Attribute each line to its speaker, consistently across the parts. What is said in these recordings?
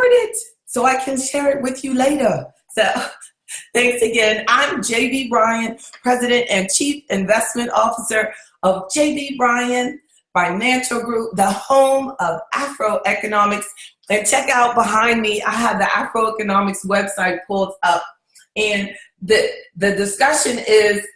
Speaker 1: it so I can share it with you later. So thanks again. I'm JB Bryan, President and Chief Investment Officer of JB Bryan Financial Group, the home of AfroEconomics. And check out behind me, I have the AfroEconomics website pulled up. And the discussion is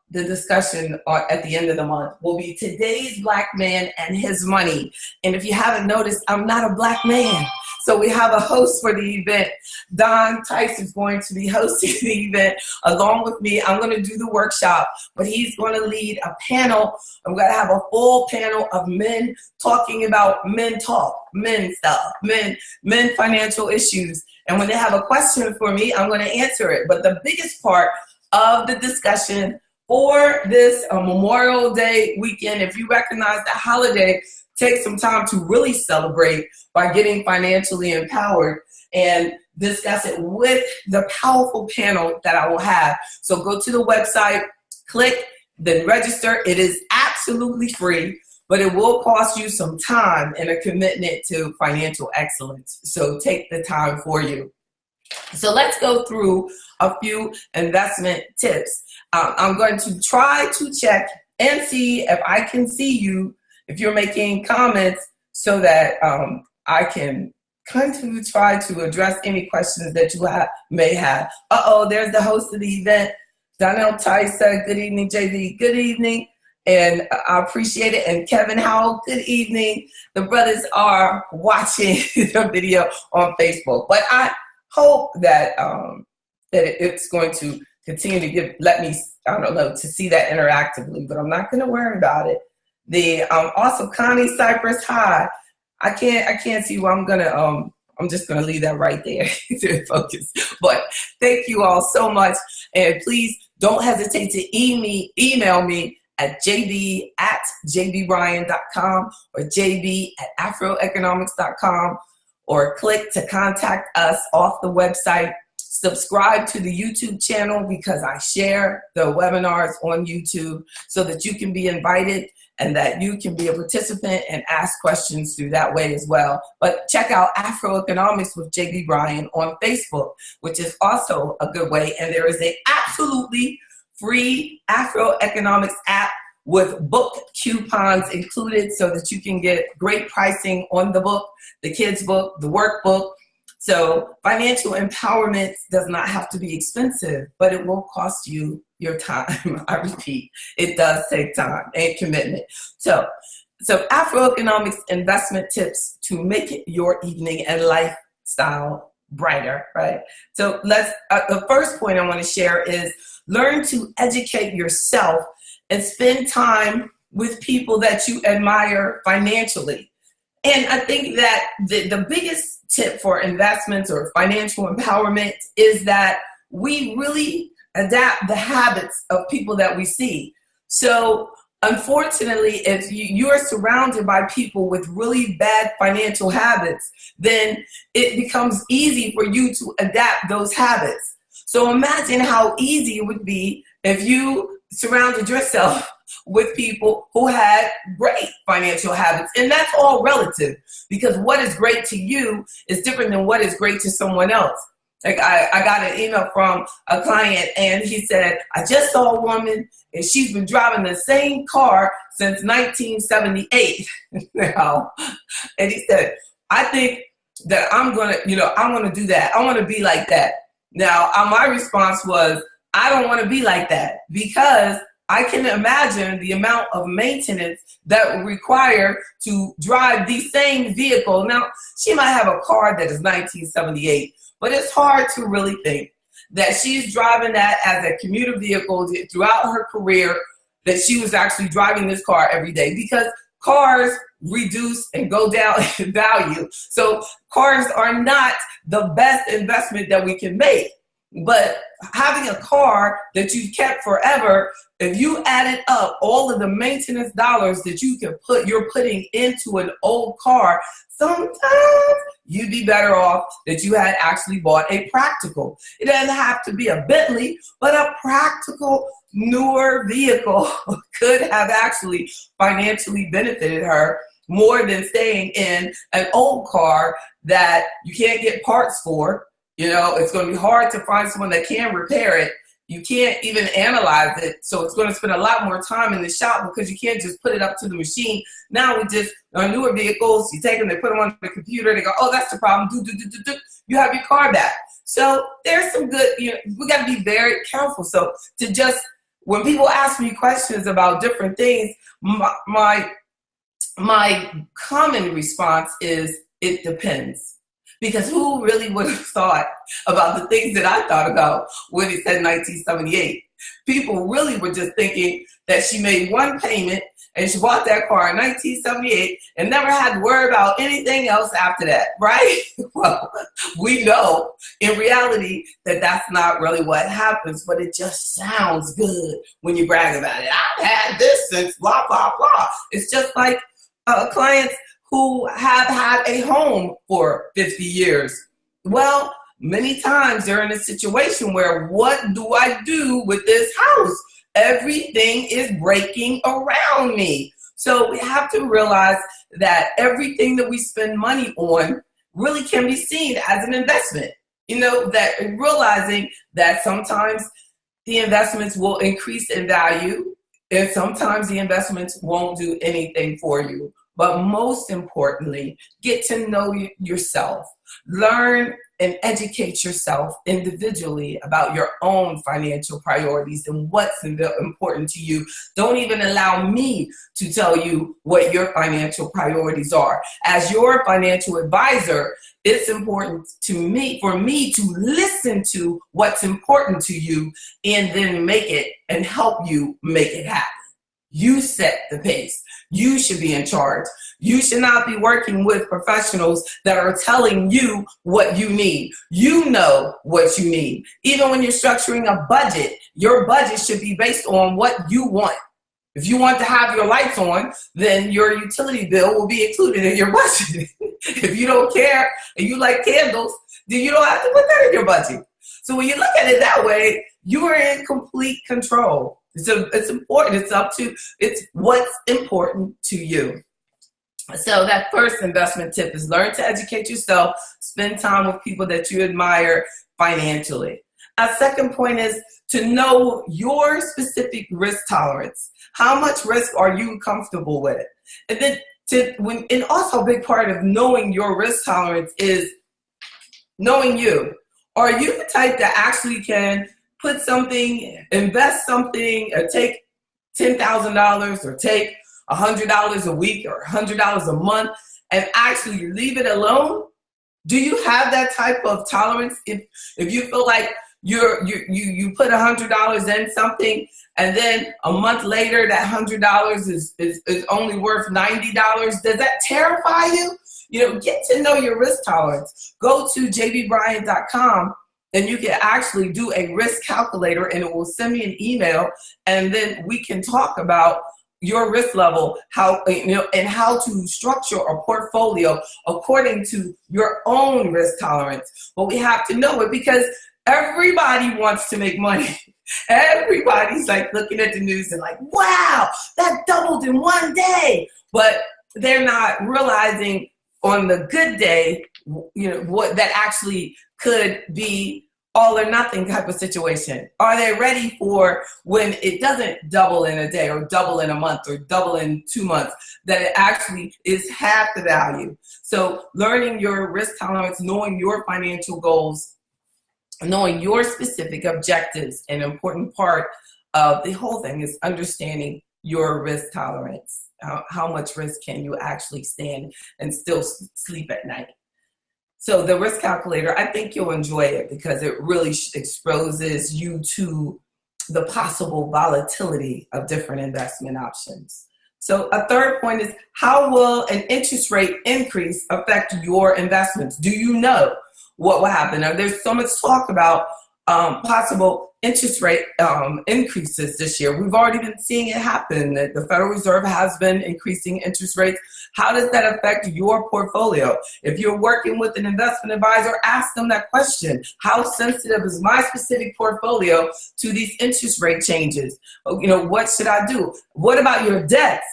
Speaker 1: the discussion at the end of the month will be today's Black man and his money. And if you haven't noticed, I'm not a Black man. So we have a host for the event. Don Tice is going to be hosting the event along with me. I'm going to do the workshop, but he's going to lead a panel. I'm going to have a full panel of men talking about men talk, men stuff, men financial issues. And when they have a question for me, I'm going to answer it. But the biggest part of the discussion for this Memorial Day weekend, if you recognize the holiday, take some time to really celebrate by getting financially empowered and discuss it with the powerful panel that I will have. So go to the website, click, then register. It is absolutely free, but it will cost you some time and a commitment to financial excellence. So take the time for you. So let's go through a few investment tips. I'm going to try to check and see if I can see you, if you're making comments, so that I can kind of try to address any questions that you may have. There's the host of the event, Donnell Tice. Good evening, JV. Good evening. And I appreciate it. And Kevin Howell, good evening. The brothers are watching the video on Facebook. But I hope that it's going to continue to let me, to see that interactively, but I'm not going to worry about it. Also Connie Cypress, hi. I can't see where I'm just gonna leave that right there to focus. But thank you all so much. And please don't hesitate to email me at jb@jbbryan.com or jb@afroeconomics.com, or click to contact us off the website. Subscribe to the YouTube channel because I share the webinars on YouTube so that you can be invited and that you can be a participant and ask questions through that way as well. But check out AfroEconomics with JB Bryan on Facebook, which is also a good way. And there is an absolutely free AfroEconomics app with book coupons included so that you can get great pricing on the book, the kids' book, the workbook. So financial empowerment does not have to be expensive, but it will cost you your time. I repeat, it does take time and commitment. So AfroEconomics investment tips to make your evening and lifestyle brighter, right? So the first point I want to share is learn to educate yourself and spend time with people that you admire financially. And I think that the biggest tip for investments or financial empowerment is that we really adapt the habits of people that we see. So unfortunately, if you're surrounded by people with really bad financial habits, then it becomes easy for you to adapt those habits. So imagine how easy it would be if you surrounded yourself with people who had great financial habits. And that's all relative, because what is great to you is different than what is great to someone else. Like I got an email from a client and he said, I just saw a woman and she's been driving the same car since 1978 now. And he said, I think that I'm going to do that. I want to be like that. Now, my response was, I don't want to be like that, because I can imagine the amount of maintenance that would require to drive the same vehicle. Now, she might have a car that is 1978, but it's hard to really think that she's driving that as a commuter vehicle throughout her career, that she was actually driving this car every day, because cars reduce and go down in value. So cars are not the best investment that we can make. But having a car that you've kept forever, if you added up all of the maintenance dollars that you're putting into an old car, sometimes you'd be better off that you had actually bought a practical. It doesn't have to be a Bentley, but a practical, newer vehicle could have actually financially benefited her more than staying in an old car that you can't get parts for. You know, it's going to be hard to find someone that can repair it. You can't even analyze it. So it's going to spend a lot more time in the shop because you can't just put it up to the machine. Now we just, on newer vehicles, you take them, they put them on the computer, they go, oh, that's the problem. You have your car back. So there's some good, you know, we got to be very careful. So to just, when people ask me questions about different things, my common response is, it depends. Because who really would have thought about the things that I thought about when it said 1978? People really were just thinking that she made one payment and she bought that car in 1978 and never had to worry about anything else after that, right? Well, we know in reality that that's not really what happens, but it just sounds good when you brag about it. I've had this since blah, blah, blah. It's just like clients who have had a home for 50 years. Well, many times they're in a situation where, what do I do with this house? Everything is breaking around me. So we have to realize that everything that we spend money on really can be seen as an investment. You know, that realizing that sometimes the investments will increase in value and sometimes the investments won't do anything for you. But most importantly, get to know yourself. Learn and educate yourself individually about your own financial priorities and what's important to you. Don't even allow me to tell you what your financial priorities are. As your financial advisor, it's important for me to listen to what's important to you and then make it and help you make it happen. You set the pace. You should be in charge. You should not be working with professionals that are telling you what you need. You know what you need. Even when you're structuring a budget, your budget should be based on what you want. If you want to have your lights on, then your utility bill will be included in your budget. If you don't care and you like candles, then you don't have to put that in your budget. So when you look at it that way, you are in complete control. So it's important. It's what's important to you. So that first investment tip is learn to educate yourself, spend time with people that you admire financially. A second point is to know your specific risk tolerance. How much risk are you comfortable with? And then and also a big part of knowing your risk tolerance is knowing you. Are you the type that actually can put something, invest something, or take $10,000 or take $100 a week or $100 a month and actually leave it alone? Do you have that type of tolerance? If you feel like you put $100 in something and then a month later that $100 is only worth $90, does that terrify you? You know, get to know your risk tolerance. Go to jbbryan.com. and you can actually do a risk calculator and it will send me an email and then we can talk about your risk level, and how to structure a portfolio according to your own risk tolerance. But we have to know it because everybody wants to make money. Everybody's like looking at the news and like, wow, that doubled in one day. But they're not realizing on the good day, you know, what that actually could be all or nothing type of situation. Are they ready for when it doesn't double in a day or double in a month or double in 2 months, that it actually is half the value? So learning your risk tolerance, knowing your financial goals, knowing your specific objectives, an important part of the whole thing is understanding your risk tolerance. How much risk can you actually stand and still sleep at night? So the risk calculator, I think you'll enjoy it because it really exposes you to the possible volatility of different investment options. So a third point is, how will an interest rate increase affect your investments? Do you know what will happen? Now, there's so much talk about possible interest rate increases this year. We've already been seeing it happen. The Federal Reserve has been increasing interest rates. How does that affect your portfolio? If you're working with an investment advisor, ask them that question. How sensitive is my specific portfolio to these interest rate changes? You know, what should I do? What about your debts?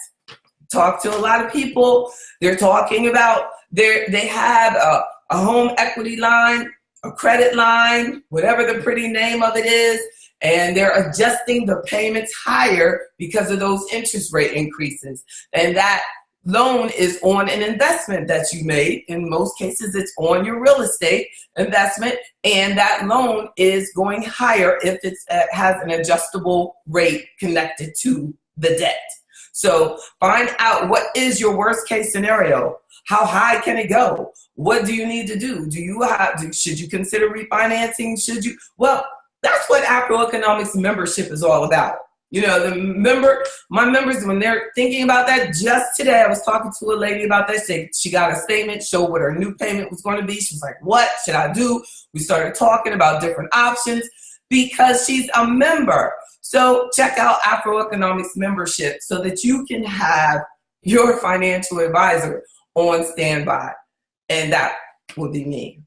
Speaker 1: talk to a lot of people. They're talking about they have a home equity line, a credit line, whatever the pretty name of it is, and they're adjusting the payments higher because of those interest rate increases. And that loan is on an investment that you made. In most cases, it's on your real estate investment, and that loan is going higher if it has an adjustable rate connected to the debt. So find out, what is your worst case scenario? How high can it go? What do you need to do? Should you consider refinancing? Well, that's what AfroEconomics membership is all about. You know, my members, when they're thinking about that, just today I was talking to a lady about that. She got a statement, showed what her new payment was going to be. She was like, what should I do? We started talking about different options because she's a member. So check out AfroEconomics membership so that you can have your financial advisor on standby. And that would be me.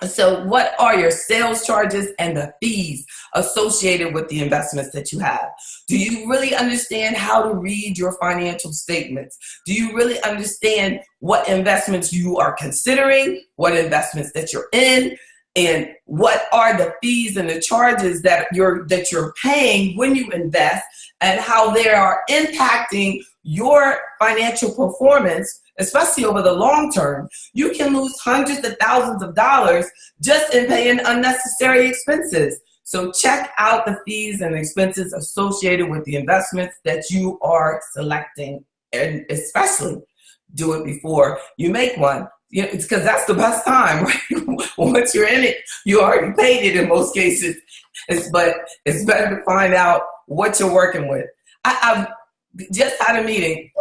Speaker 1: So what are your sales charges and the fees associated with the investments that you have? Do you really understand how to read your financial statements? Do you really understand what investments you are considering, what investments that you're in, and what are the fees and the charges that you're paying when you invest, and how they are impacting your financial performance, especially over the long term? You can lose hundreds of thousands of dollars just in paying unnecessary expenses. So check out the fees and expenses associated with the investments that you are selecting, and especially do it before you make one. You know, it's because that's the best time, right? Once you're in it, you already paid it in most cases. But it's better to find out what you're working with. I've just had a meeting.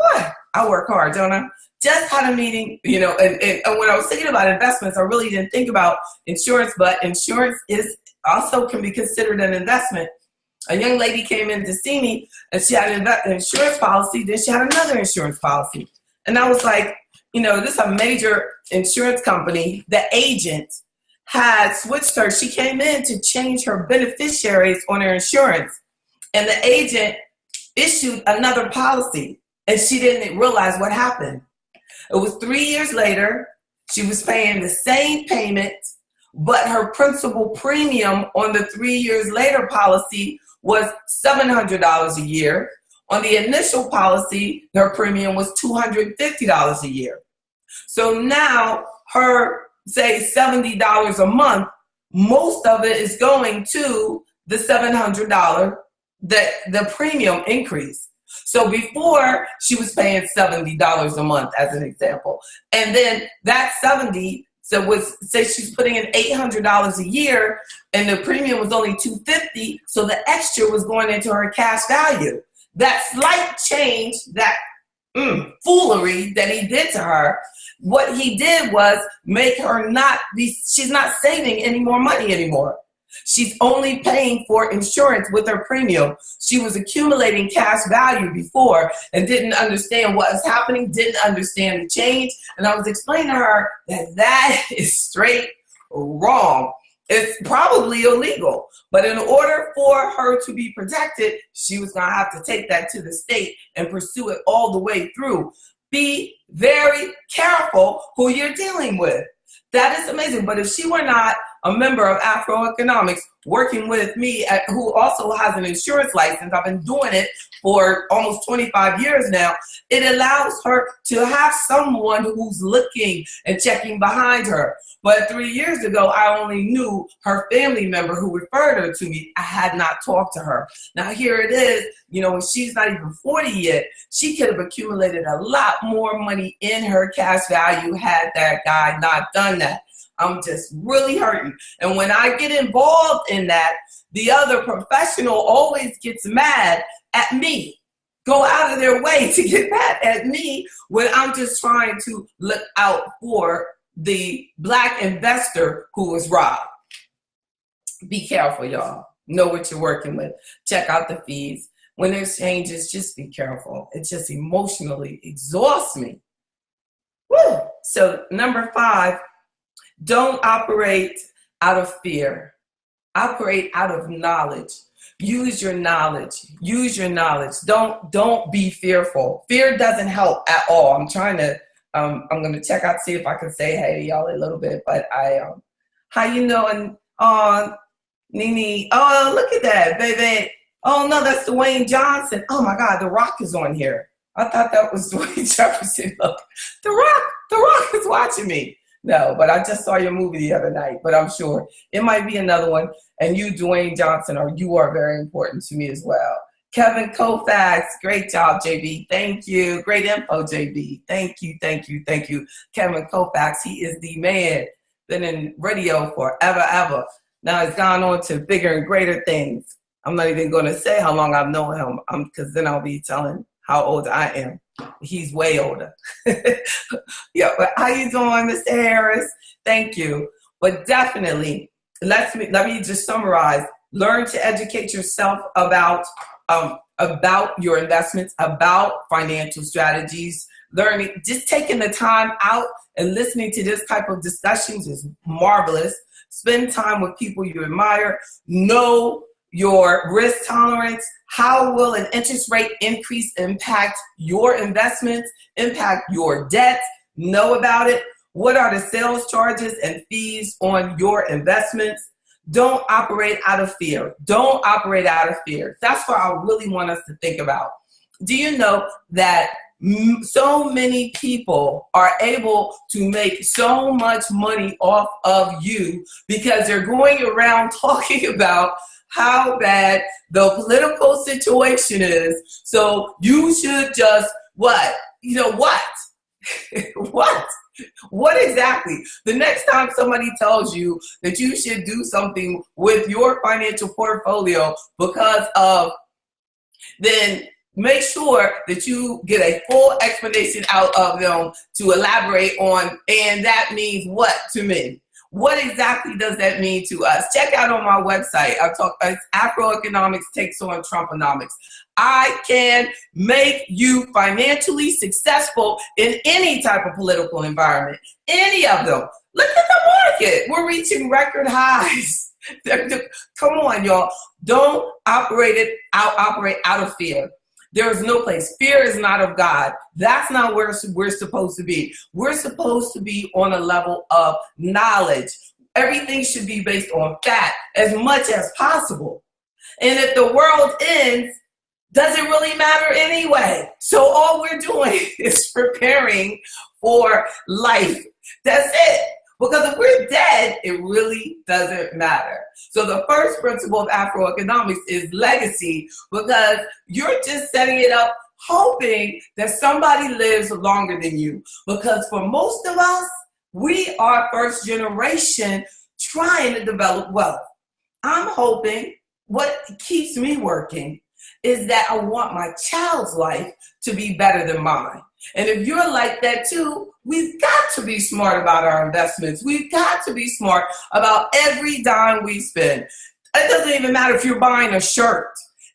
Speaker 1: I work hard, don't I? Just had a meeting, you know, and when I was thinking about investments, I really didn't think about insurance, but insurance also can be considered an investment. A young lady came in to see me, and she had an insurance policy, then she had another insurance policy. And I was like, you know, this is a major insurance company. The agent had switched her. She came in to change her beneficiaries on her insurance, and the agent issued another policy, and she didn't realize what happened. It was 3 years later. She was paying the same payment, but her principal premium on the 3 years later policy was $700 a year. On the initial policy, her premium was $250 a year. So now her, say, $70 a month, most of it is going to the $700, the premium increase. So before, she was paying $70 a month as an example. And then that 70, say she's putting in $800 a year and the premium was only $250, so the extra was going into her cash value. That slight change, that foolery that he did to her, what he did was make her she's not saving any more money anymore. She's only paying for insurance with her premium. She was accumulating cash value before and didn't understand what was happening, didn't understand the change. And I was explaining to her that is straight wrong. It's probably illegal. But in order for her to be protected, she was going to have to take that to the state and pursue it all the way through. Be very careful who you're dealing with. That is amazing. But if she were not a member of AfroEconomics working with me, who also has an insurance license, I've been doing it for almost 25 years now, it allows her to have someone who's looking and checking behind her. But 3 years ago, I only knew her family member who referred her to me. I had not talked to her. Now here it is, you know, when she's not even 40 yet, she could have accumulated a lot more money in her cash value had that guy not done that. I'm just really hurting. And when I get involved in that, the other professional always gets mad at me. Go out of their way to get mad at me when I'm just trying to look out for the Black investor who was robbed. Be careful, y'all. Know what you're working with. Check out the fees. When there's changes, just be careful. It just emotionally exhausts me. Woo! So number 5, don't operate out of fear. Operate out of knowledge. Use your knowledge. Use your knowledge. Don't be fearful. Fear doesn't help at all. I'm trying to, I'm going to check out, see if I can say hey to y'all a little bit, but how you doing? Nene, oh, look at that, baby. Oh no, that's Dwayne Johnson. Oh my God, The Rock is on here. I thought that was Dwayne Jefferson. Look, The Rock is watching me. No, but I just saw your movie the other night, but I'm sure it might be another one. And you, Dwayne Johnson, you are very important to me as well. Kevin Koufax, great job, JB. Thank you. Great info, JB. Thank you, thank you, thank you. Kevin Koufax, he is the man. Been in radio forever, ever. Now he's gone on to bigger and greater things. I'm not even going to say how long I've known him, because then I'll be telling how old I am. He's way older. Yeah, but how you doing, Mr. Harris? Thank you. But definitely, let me just summarize. Learn to educate yourself about your investments, about financial strategies. Learning, just taking the time out and listening to this type of discussions is marvelous. Spend time with people you admire. Know your risk tolerance. How will an interest rate increase impact your investments, impact your debt? Know about it. What are the sales charges and fees on your investments? Don't operate out of fear. Don't operate out of fear. That's what I really want us to think about. Do you know that so many people are able to make so much money off of you because they're going around talking about how bad the political situation is? So you should just what? You know what? What? What exactly? The next time somebody tells you that you should do something with your financial portfolio because of, then make sure that you get a full explanation out of them to elaborate on, and that means what to me? What exactly does that mean to us? Check out on my website. It's AfroEconomics takes on Trumponomics. I can make you financially successful in any type of political environment, any of them. Look at the market. We're reaching record highs. Come on, y'all. Don't operate out of fear. There is no place. Fear is not of God. That's not where we're supposed to be. We're supposed to be on a level of knowledge. Everything should be based on fact as much as possible. And if the world ends, does it really matter anyway? So all we're doing is preparing for life. That's it. Because if we're dead, it really doesn't matter. So the first principle of AfroEconomics is legacy, because you're just setting it up hoping that somebody lives longer than you. Because for most of us, we are first generation trying to develop wealth. I'm hoping what keeps me working is that I want my child's life to be better than mine. And if you're like that too, we've got to be smart about our investments. We've got to be smart about every dime we spend. It doesn't even matter if you're buying a shirt.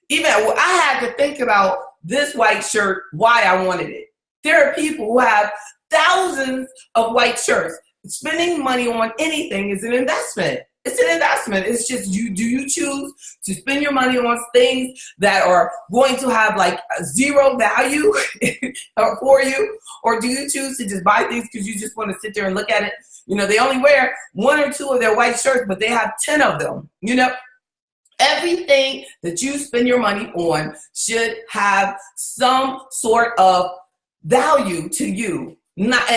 Speaker 1: Even I had to think about this white shirt, why I wanted it. There are people who have thousands of white shirts. Spending money on anything is an investment. It's an investment. It's just do you choose to spend your money on things that are going to have like zero value for you? Or do you choose to just buy things because you just want to sit there and look at it? You know, they only wear 1 or 2 of their white shirts, but they have 10 of them. You know, everything that you spend your money on should have some sort of value to you. Not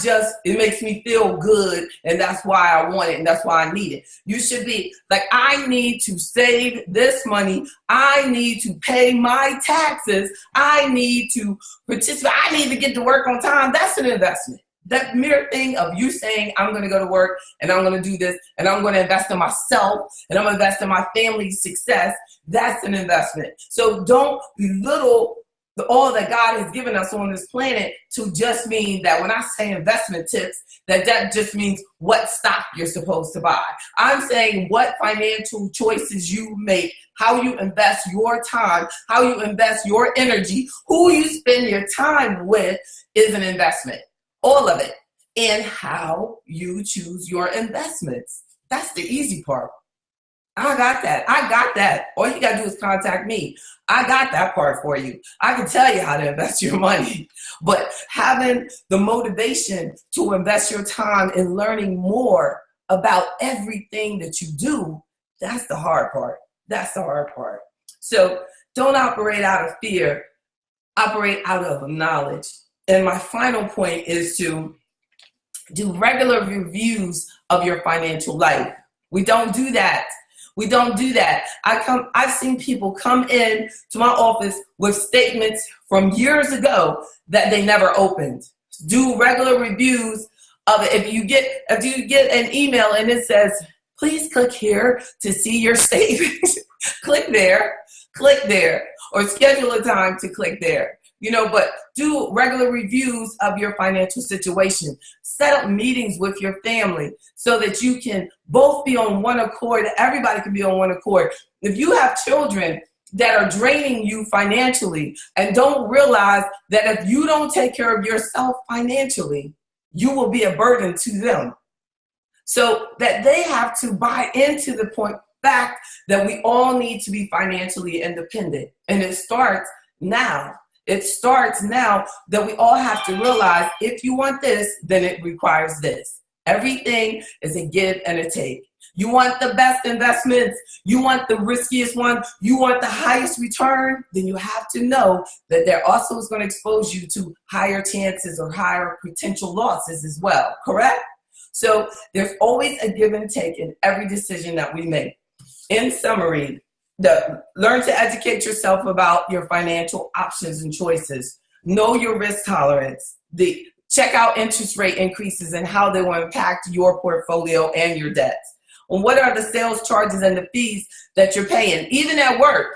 Speaker 1: just, it makes me feel good and that's why I want it and that's why I need it. You should be like, I need to save this money. I need to pay my taxes. I need to participate. I need to get to work on time. That's an investment. That mere thing of you saying, I'm going to go to work and I'm going to do this and I'm going to invest in myself and I'm going to invest in my family's success. That's an investment. So don't belittle all that God has given us on this planet to just mean that when I say investment tips, that just means what stock you're supposed to buy. I'm saying what financial choices you make, how you invest your time, how you invest your energy, who you spend your time with is an investment. All of it. And how you choose your investments. That's the easy part. I got that. I got that. All you got to do is contact me. I got that part for you. I can tell you how to invest your money. But having the motivation to invest your time in learning more about everything that you do, that's the hard part. That's the hard part. So don't operate out of fear. Operate out of knowledge. And my final point is to do regular reviews of your financial life. We don't do that. We don't do that. I've seen people come in to my office with statements from years ago that they never opened. Do regular reviews of it. If you get an email and it says, please click here to see your statements, click there, or schedule a time to click there. But do regular reviews of your financial situation. Set up meetings with your family so that you can both be on one accord. Everybody can be on one accord. If you have children that are draining you financially and don't realize that if you don't take care of yourself financially, you will be a burden to them. So that they have to buy into the fact that we all need to be financially independent. And it starts now. It starts now that we all have to realize if you want this, then it requires this. Everything is a give and a take. You want the best investments, you want the riskiest one, you want the highest return, then you have to know that there also is going to expose you to higher chances or higher potential losses as well, correct? So there's always a give and take in every decision that we make. In summary, learn to educate yourself about your financial options and choices. Know your risk tolerance. Check out interest rate increases and how they will impact your portfolio and your debts. And what are the sales charges and the fees that you're paying, even at work?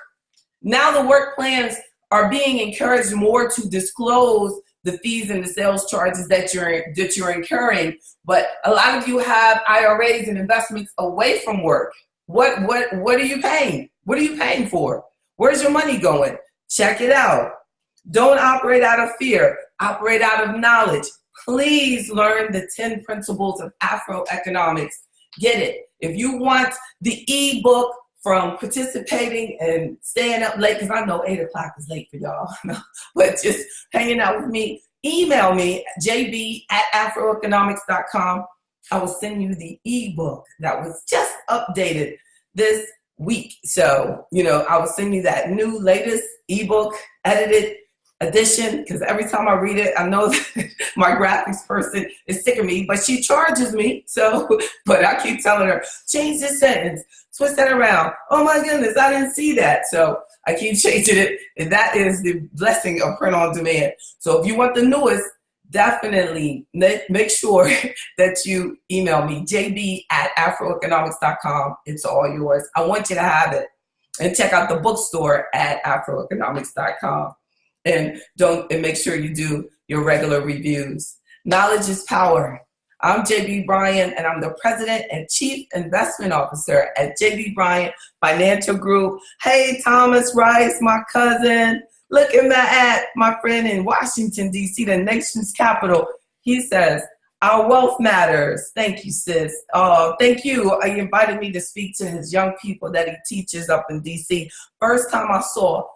Speaker 1: Now the work plans are being encouraged more to disclose the fees and the sales charges that you're incurring. But a lot of you have IRAs and investments away from work. What are you paying? What are you paying for? Where's your money going? Check it out. Don't operate out of fear. Operate out of knowledge. Please learn the 10 principles of AfroEconomics. Get it. If you want the ebook from participating and staying up late, because I know 8 o'clock is late for y'all, but just hanging out with me, email me, jb@afroeconomics.com. I will send you the ebook that was just updated this week. So, I will send you that new latest ebook, edited edition, because every time I read it, I know that my graphics person is sick of me, but she charges me. But I keep telling her, change this sentence, twist that around. Oh my goodness, I didn't see that. So I keep changing it, and that is the blessing of print on demand. So if you want the newest, definitely make sure that you email me, jb@afroeconomics.com. It's all yours. I want you to have it. And check out the bookstore at afroeconomics.com. And make sure you do your regular reviews. Knowledge is power. I'm JB Bryan, and I'm the President and Chief Investment Officer at JB Bryan Financial Group. Hey, Thomas Rice, my cousin. Look at my friend in Washington, D.C., the nation's capital. He says, our wealth matters. Thank you, sis. Thank you. He invited me to speak to his young people that he teaches up in D.C. First time I saw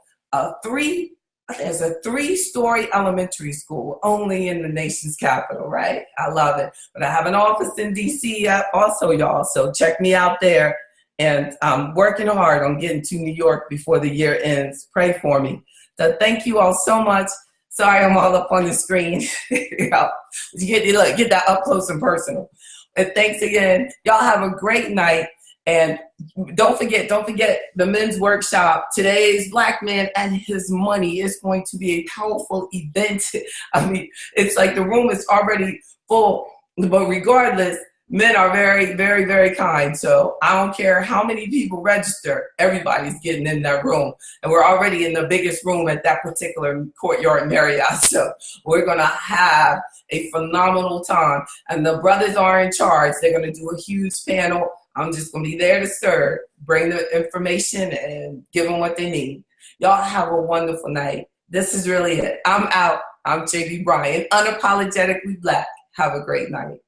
Speaker 1: there's a 3-story elementary school only in the nation's capital, right? I love it. But I have an office in D.C. also, y'all, so check me out there. And I'm working hard on getting to New York before the year ends. Pray for me. So thank you all so much. Sorry I'm all up on the screen. Get that up close and personal. And thanks again. Y'all have a great night. And don't forget the men's workshop. Today's Black Man and His Money is going to be a powerful event. I mean, it's like the room is already full, but regardless, men are very, very, very kind. So I don't care how many people register, everybody's getting in that room. And we're already in the biggest room at that particular Courtyard Marriott. So we're going to have a phenomenal time. And the brothers are in charge. They're going to do a huge panel. I'm just going to be there to serve, bring the information, and give them what they need. Y'all have a wonderful night. This is really it. I'm out. I'm JB Bryan, unapologetically Black. Have a great night.